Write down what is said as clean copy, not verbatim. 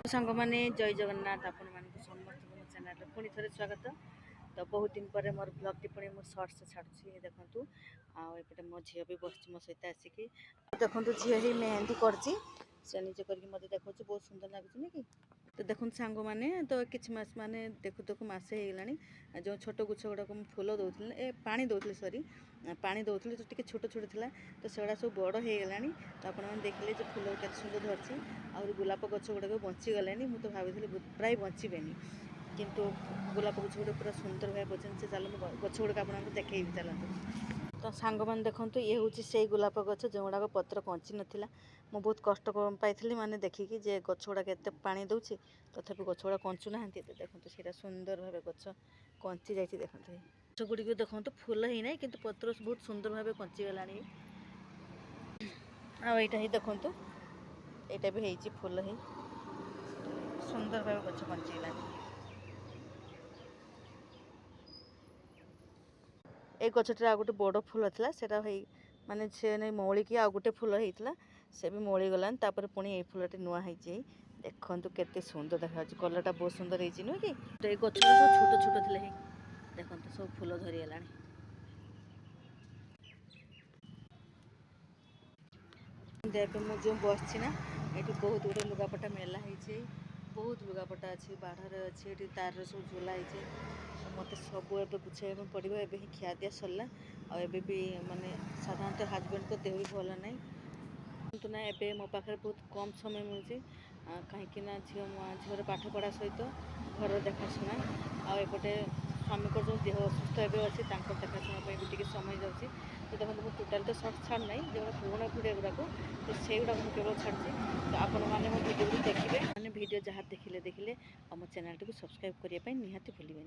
सांग माने जय जगन्नाथ आपण मानक समस्त मो चैनल पुणी थे स्वागत। तो बहुत दिन पर मोर ब्लॉग टी पुणी मोर शॉर्ट्स छाड़ुची देखंतु आउटे मो झील भी बस मो सहित आसिकी देखंतु झील ही मेहंदी करची से निजे करके मते देखौछ बहुत सुंदर लागुछ नै कि। तो देखुन सांग माने तो किछ मास माने देखु देखु मासे हे गलानी जो छोट गुछ गुडा को फूल दउथिले ए पानी दउथिले सॉरी पानी दउथिले तो टिके छोट छोट थिला तो सेडा सब बड़ हे गलानी। तो आपण मन देखले जे फूल केते सुंदर धरची और गुलाप गछ गुडा को बंची गलानी मु तो भाबिथिले प्राय बंची बेनी किंतु गुलाप गछ गुडा पूरा सुंदर भाय बचन से चलो गछ गुडा आपण को देखै चलंतु। तो सांग मान देखंतु ये होची से गुलाप गछ जोडा को पत्र कंची नथिला मु बहुत कष्ट पाइथिली माने देखिकी जे गछ गुडा केते पानी दउची तथापि गछ गुडा कंचु नाहंती। तो देखंतु सेटा सुंदर भाबे गछ कंची जाईची देखंतु गछ गुडी को देखंतु फूल ही नै किंतु पत्र बहुत सुंदर भाबे कंची गलानी। आ एटा ही देखंतु एटा भी हेची फूल ही सुंदर भाबे गछ कंची गलानी। ए गछटा आ गोटे बड़ फूल था सेटा माने से नहीं मौली की आ गोटे फूल होता से भी मौली गलान तापर पुणी ए फूलटे नुआ है देखंतु केते सुंदर देखा कलरटा बहुत सुंदर है नुह कि। तो ये गछ छोट छोट थे देखंतु सब फूल धरी गलानी। मुझे बसची ना ये बहुत गुड़े लुगापटा मेला है बहुत लुगापटा अच्छी बाढ़ अच्छी तार सब झोला है मत सब एवं गुछाइबा पड़ो एवं ही खिया दिया सरला आबे भी माने साधारणतः हजबैंड को देह भी भल ना किंतु ना एबे मो पाखे बहुत कम समय मिलूँ कहीं झीर पाठ पढ़ा सहित घर देखाशुना आएपटे स्वामी को जो देह असुस्थ एवं अच्छी देखाशुना भी टी समय जाऊँगी। तो देखो मुझे टोटाल तो सर्ट छाड़ ना जो पुराणा भिडियो गुड़ाक तो से गुड़ा मुझे केवल छाड़ी। तो आपण मैंने मो भिडियो देखिए मैंने भिडियो जहाँ देखिले देखिले मो चैनल टी सब्सक्राइब करने निहाती भूलें।